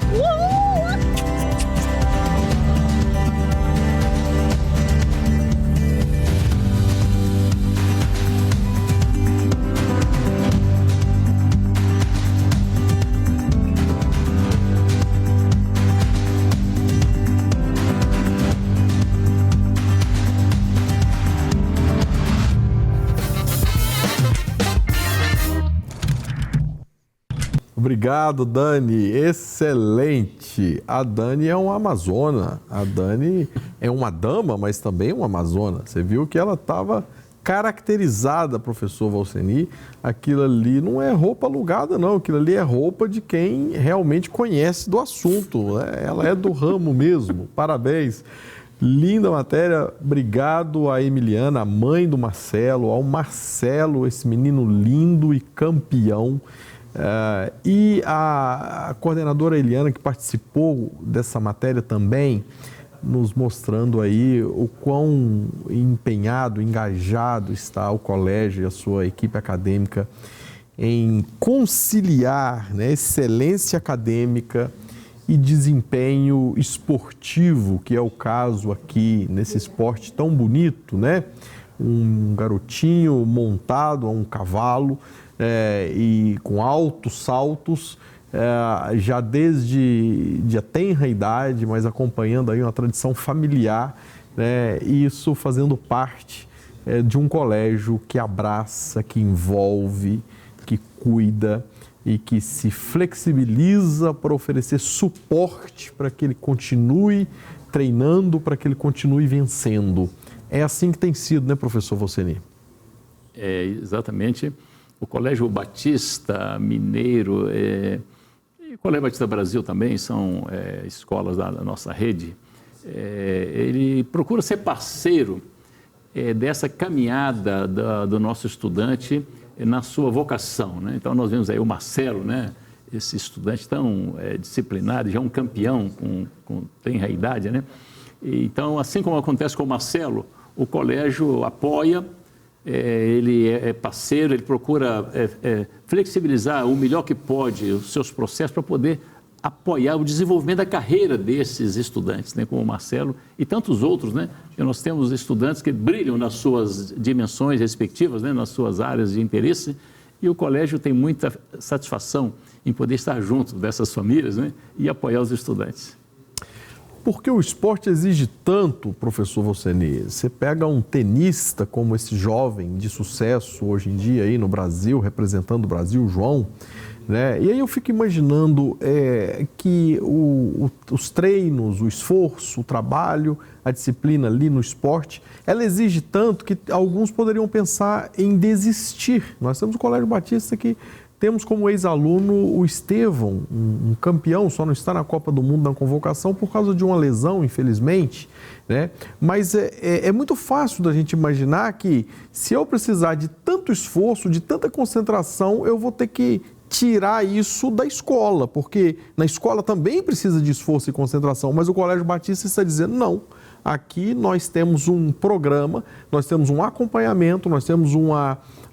Obrigado, Dani. Excelente. A Dani é uma amazona. A Dani é uma dama, mas também uma amazona. Você viu que ela estava caracterizada, professor Valceni. Aquilo ali não é roupa alugada, não. Aquilo ali é roupa de quem realmente conhece do assunto. Ela é do ramo mesmo. Parabéns. Linda matéria. Obrigado a Emiliana, a mãe do Marcelo, ao Marcelo, esse menino lindo e campeão. E a coordenadora Eliana, que participou dessa matéria também, nos mostrando aí o quão empenhado, engajado está o colégio e a sua equipe acadêmica em conciliar, né, excelência acadêmica e desempenho esportivo, que é o caso aqui nesse esporte tão bonito, né? Um garotinho montado a um cavalo, e com altos saltos, já desde a tenra idade, mas acompanhando aí uma tradição familiar, né? Isso fazendo parte de um colégio que abraça, que envolve, que cuida e que se flexibiliza para oferecer suporte para que ele continue treinando, para que ele continue vencendo. É assim que tem sido, né, professor Valceni? Exatamente. o Colégio Batista Mineiro e o Colégio Batista Brasil também são escolas da nossa rede. Ele procura ser parceiro dessa caminhada do nosso estudante na sua vocação, né? Então, nós vemos aí o Marcelo, né? Esse estudante tão disciplinado, já um campeão, tem a idade, né? Então, assim como acontece com o Marcelo, o colégio apoia, ele é parceiro, ele procura flexibilizar o melhor que pode os seus processos para poder apoiar o desenvolvimento da carreira desses estudantes, né, como o Marcelo e tantos outros, né? E nós temos estudantes que brilham nas suas dimensões respectivas, né, nas suas áreas de interesse, e o colégio tem muita satisfação em poder estar junto dessas famílias, né, e apoiar os estudantes. Por que o esporte exige tanto, professor Voceni? Você pega um tenista como esse jovem de sucesso hoje em dia aí no Brasil, representando o Brasil, João, né? E aí eu fico imaginando que os treinos, o esforço, o trabalho, a disciplina ali no esporte, ela exige tanto que alguns poderiam pensar em desistir. Nós temos o Colégio Batista que temos como ex-aluno o Estevão, um campeão, só não está na Copa do Mundo na convocação por causa de uma lesão, infelizmente, né? Mas é muito fácil da gente imaginar que se eu precisar de tanto esforço, de tanta concentração, eu vou ter que tirar isso da escola, porque na escola também precisa de esforço e concentração, mas o Colégio Batista está dizendo não. Aqui nós temos um programa, nós temos um acompanhamento, nós temos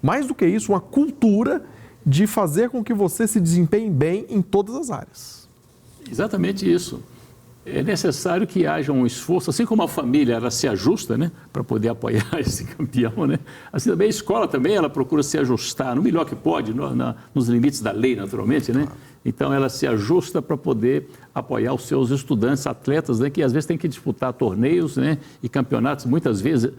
mais do que isso, uma cultura de fazer com que você se desempenhe bem em todas as áreas. Exatamente isso. É necessário que haja um esforço, assim como a família ela se ajusta, né, para poder apoiar esse campeão, né? Assim também a escola também ela procura se ajustar no melhor que pode, nos limites da lei, naturalmente, né? Então ela se ajusta para poder apoiar os seus estudantes, atletas, né, que às vezes têm que disputar torneios, né, e campeonatos muitas vezes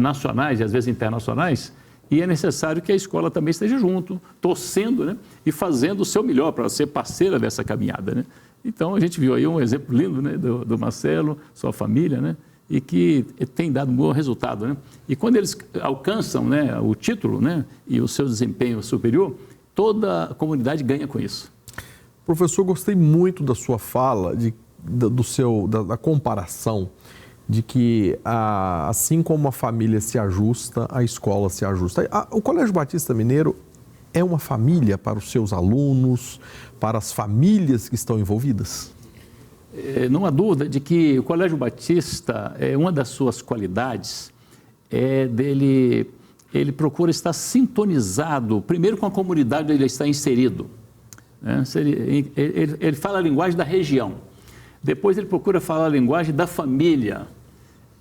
nacionais e às vezes internacionais. E é necessário que a escola também esteja junto, torcendo, né, e fazendo o seu melhor para ser parceira dessa caminhada, né? Então, a gente viu aí um exemplo lindo, né, do Marcelo, sua família, né, e que tem dado um bom resultado, né? E quando eles alcançam, né, o título, né, e o seu desempenho superior, toda a comunidade ganha com isso. Professor, gostei muito da sua fala, da comparação, de que assim como a família se ajusta, a escola se ajusta. O Colégio Batista Mineiro é uma família para os seus alunos, para as famílias que estão envolvidas? Não há dúvida de que o Colégio Batista, uma das suas qualidades ele procura estar sintonizado, primeiro com a comunidade onde ele está inserido, né? Ele fala a linguagem da região, depois ele procura falar a linguagem da família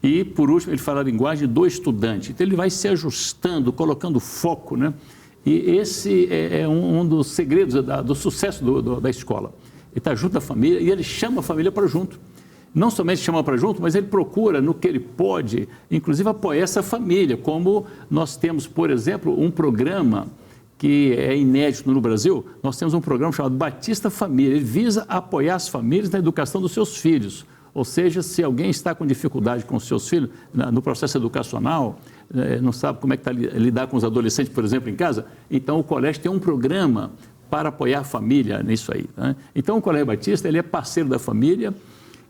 e, por último, ele fala a linguagem do estudante. Então, ele vai se ajustando, colocando foco, né? E esse é um dos segredos do sucesso da escola. Ele está junto da família e ele chama a família para junto. Não somente chama para junto, mas ele procura, no que ele pode, inclusive apoiar essa família, como nós temos, por exemplo, um programa que é inédito no Brasil. Nós temos um programa chamado Batista Família. Ele visa apoiar as famílias na educação dos seus filhos. Ou seja, se alguém está com dificuldade com os seus filhos no processo educacional, não sabe como é que está lidar com os adolescentes, por exemplo, em casa, então o colégio tem um programa para apoiar a família nisso aí, né? Então o Colégio Batista ele é parceiro da família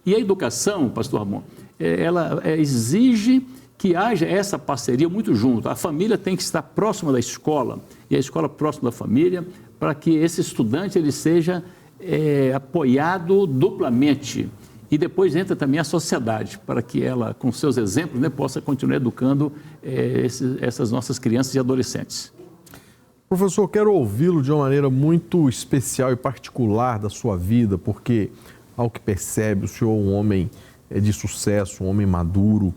e a educação, pastor Ramon, ela exige que haja essa parceria muito junto. A família tem que estar próxima da escola e a escola próxima da família para que esse estudante ele seja apoiado duplamente. E depois entra também a sociedade, para que ela, com seus exemplos, né, possa continuar educando essas nossas crianças e adolescentes. Professor, quero ouvi-lo de uma maneira muito especial e particular da sua vida, porque, ao que percebe, o senhor é um homem de sucesso, um homem maduro,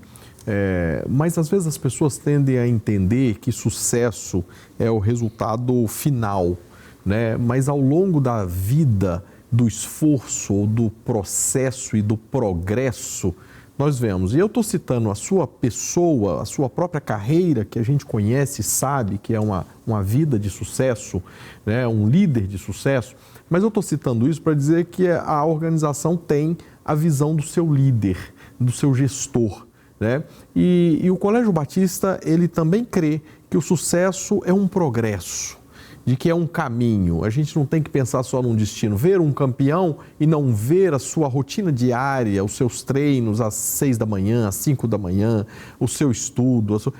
mas às vezes as pessoas tendem a entender que sucesso é o resultado final, né? Mas ao longo da vida, do esforço, do processo e do progresso, nós vemos, e eu estou citando a sua pessoa, a sua própria carreira, que a gente conhece e sabe que é uma vida de sucesso, né? Um líder de sucesso, mas eu estou citando isso para dizer que a organização tem a visão do seu líder, do seu gestor, né? E o Colégio Batista, ele também crê que o sucesso é um progresso, de que é um caminho. A gente não tem que pensar só num destino, ver um campeão e não ver a sua rotina diária, os seus treinos às 6 da manhã, às 5 da manhã, o seu estudo.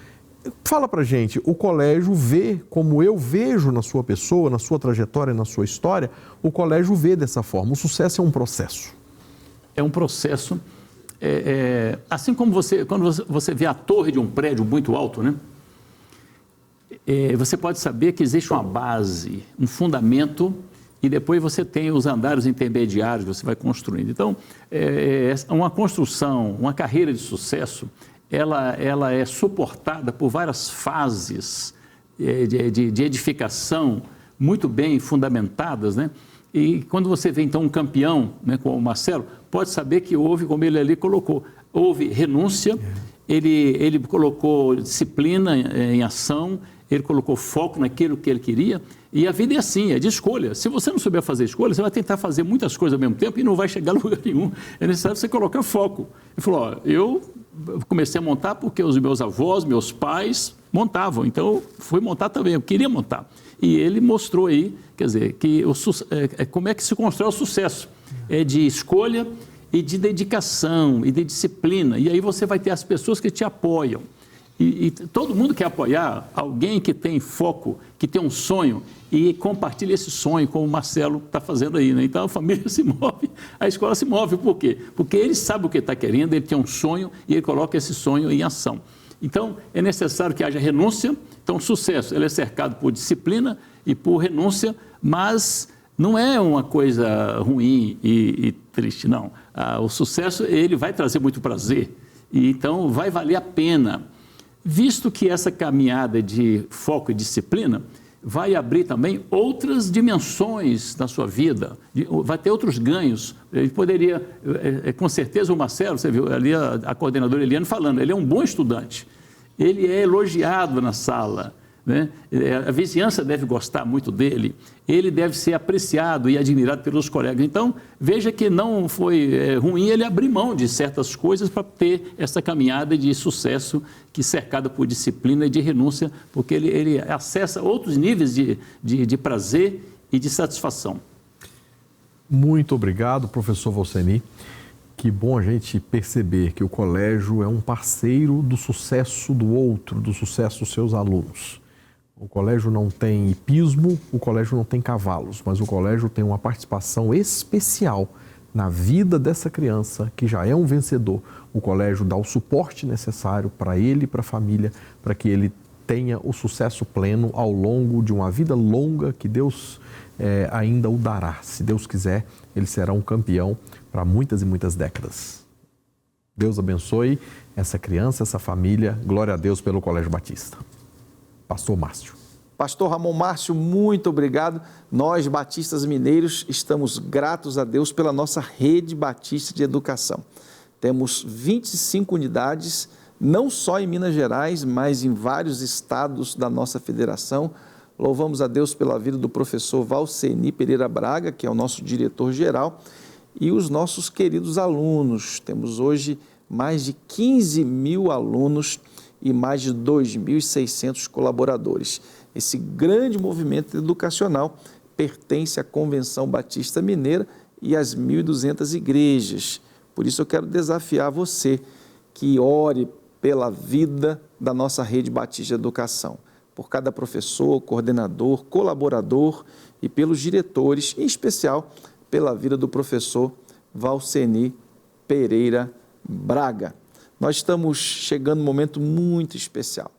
Fala pra gente, o colégio vê, como eu vejo na sua pessoa, na sua trajetória, na sua história, o colégio vê dessa forma. O sucesso é um processo. É um processo, assim como quando você vê a torre de um prédio muito alto, né? Você pode saber que existe uma base, um fundamento, e depois você tem os andares intermediários que você vai construindo. Então, uma construção, uma carreira de sucesso, ela é suportada por várias fases de edificação muito bem fundamentadas, né? E quando você vê, então, um campeão, né, como o Marcelo, pode saber que houve, como ele ali colocou, houve renúncia, ele colocou disciplina em ação, ele colocou foco naquilo que ele queria, e a vida é assim, é de escolha. Se você não souber fazer escolha, você vai tentar fazer muitas coisas ao mesmo tempo e não vai chegar a lugar nenhum. É necessário você colocar foco. Ele falou, eu comecei a montar porque os meus avós, meus pais montavam, então eu fui montar também, eu queria montar. E ele mostrou aí, quer dizer, que como é que se constrói o sucesso. É de escolha e de dedicação e de disciplina. E aí você vai ter as pessoas que te apoiam. E todo mundo quer apoiar alguém que tem foco, que tem um sonho e compartilha esse sonho, como o Marcelo está fazendo aí, né? Então a família se move, a escola se move. Por quê? Porque ele sabe o que está querendo, ele tem um sonho e ele coloca esse sonho em ação. Então é necessário que haja renúncia. Então o sucesso ele é cercado por disciplina e por renúncia, mas não é uma coisa ruim e triste, não. O sucesso ele vai trazer muito prazer e então vai valer a pena. Visto que essa caminhada de foco e disciplina vai abrir também outras dimensões na sua vida, vai ter outros ganhos. Ele poderia, com certeza o Marcelo, você viu ali a coordenadora Eliane falando, ele é um bom estudante, ele é elogiado na sala, né? A vizinhança deve gostar muito dele, ele deve ser apreciado e admirado pelos colegas. Então, veja que não foi ruim ele abrir mão de certas coisas para ter essa caminhada de sucesso que cercada por disciplina e de renúncia, porque ele acessa outros níveis de prazer e de satisfação. Muito obrigado, professor Valceni. Que bom a gente perceber que o colégio é um parceiro do sucesso do outro, do sucesso dos seus alunos. O colégio não tem hipismo, o colégio não tem cavalos, mas o colégio tem uma participação especial na vida dessa criança que já é um vencedor. O colégio dá o suporte necessário para ele e para a família, para que ele tenha o sucesso pleno ao longo de uma vida longa que Deus ainda o dará. Se Deus quiser, ele será um campeão para muitas e muitas décadas. Deus abençoe essa criança, essa família. Glória a Deus pelo Colégio Batista. Pastor Márcio. Pastor Ramon Márcio, muito obrigado. Nós, batistas mineiros, estamos gratos a Deus pela nossa rede batista de educação. Temos 25 unidades, não só em Minas Gerais, mas em vários estados da nossa federação. Louvamos a Deus pela vida do professor Valceni Pereira Braga, que é o nosso diretor-geral, e os nossos queridos alunos. Temos hoje mais de 15 mil alunos e mais de 2.600 colaboradores. Esse grande movimento educacional pertence à Convenção Batista Mineira e às 1.200 igrejas. Por isso eu quero desafiar você que ore pela vida da nossa rede batista de educação, por cada professor, coordenador, colaborador e pelos diretores, em especial pela vida do professor Valceni Pereira Braga. Nós estamos chegando num momento muito especial.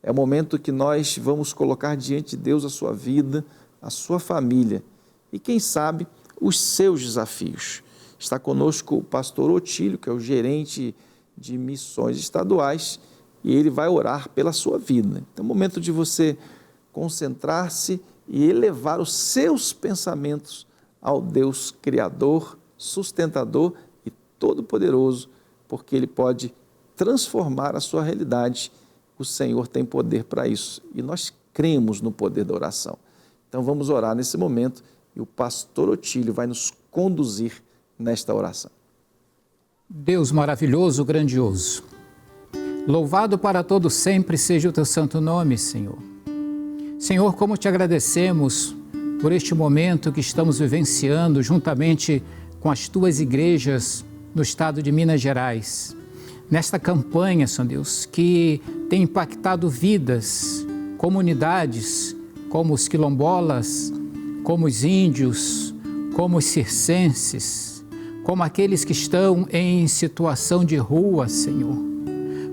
É o momento que nós vamos colocar diante de Deus a sua vida, a sua família e, quem sabe, os seus desafios. Está conosco o pastor Otílio, que é o gerente de missões estaduais, e ele vai orar pela sua vida. Então é o momento de você concentrar-se e elevar os seus pensamentos ao Deus Criador, sustentador e todo-poderoso, porque Ele pode transformar a sua realidade. O Senhor tem poder para isso e nós cremos no poder da oração. Então vamos orar nesse momento e o pastor Otílio vai nos conduzir nesta oração. Deus maravilhoso, grandioso, Louvado para todo sempre seja o teu santo nome, Senhor. Senhor, como te agradecemos por este momento que estamos vivenciando juntamente com as tuas igrejas no estado de Minas Gerais. Nesta campanha, Senhor Deus, que tem impactado vidas, comunidades, como os quilombolas, como os índios, como os circenses, como aqueles que estão em situação de rua, Senhor.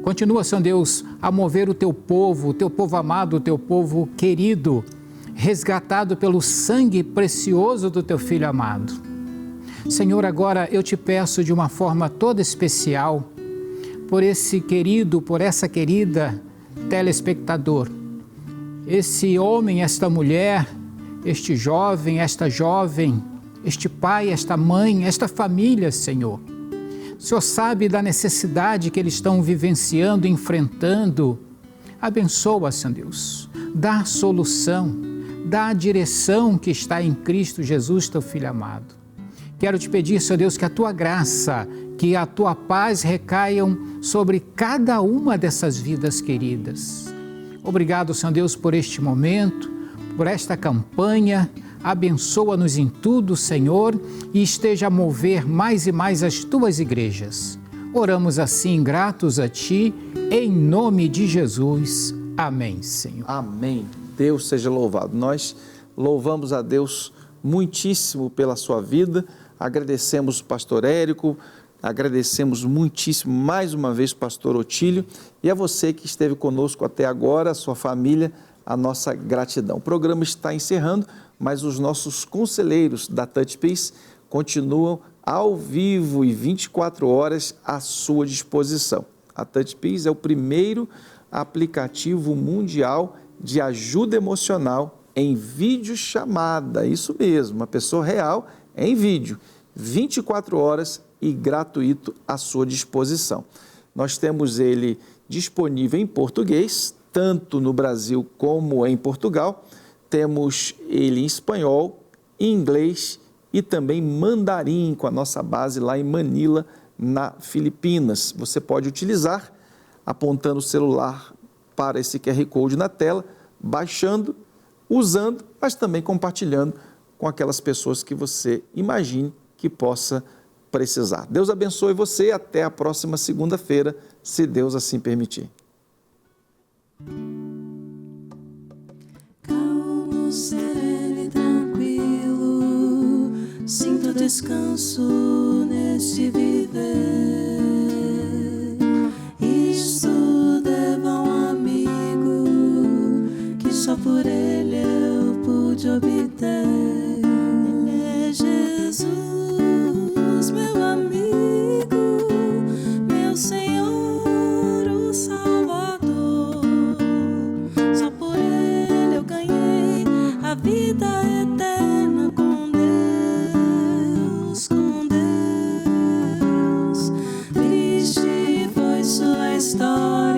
Continua, Senhor Deus, a mover o teu povo amado, o teu povo querido, resgatado pelo sangue precioso do teu Filho amado. Senhor, agora eu te peço de uma forma toda especial, por esse querido, por essa querida telespectador, esse homem, esta mulher, este jovem, esta jovem, este pai, esta mãe, esta família, Senhor. O Senhor sabe da necessidade que eles estão vivenciando, enfrentando. Abençoa, Senhor Deus, dá a solução, dá a direção que está em Cristo Jesus, teu Filho amado. Quero te pedir, Senhor Deus, que a tua graça, que a tua paz recaiam sobre cada uma dessas vidas queridas. Obrigado, Senhor Deus, por este momento, por esta campanha. Abençoa-nos em tudo, Senhor, e esteja a mover mais e mais as tuas igrejas. Oramos assim, gratos a ti, em nome de Jesus. Amém, Senhor. Amém. Deus seja louvado. Nós louvamos a Deus muitíssimo pela sua vida, agradecemos o pastor Érico, agradecemos muitíssimo mais uma vez o pastor Otílio e a você que esteve conosco até agora, a sua família, a nossa gratidão. O programa está encerrando, mas os nossos conselheiros da Touch Peace continuam ao vivo e 24 horas à sua disposição. A Touch Peace é o primeiro aplicativo mundial de ajuda emocional em videochamada, isso mesmo, uma pessoa real em vídeo, 24 horas e gratuito à sua disposição. Nós temos ele disponível em português, tanto no Brasil como em Portugal. Temos ele em espanhol, em inglês e também mandarim, com a nossa base lá em Manila, na Filipinas. Você pode utilizar apontando o celular para esse QR Code na tela, baixando, usando, mas também compartilhando com aquelas pessoas que você imagine que possa precisar. Deus abençoe você, até a próxima segunda-feira, se Deus assim permitir. Calmo, sereno e tranquilo, sinto descanso neste viver. Isto deva a um amigo que só por ele eu pude obter. Ele é Jesus, meu amigo, meu Senhor, o Salvador. Só por ele eu ganhei a vida eterna com Deus, com Deus. Triste foi sua história.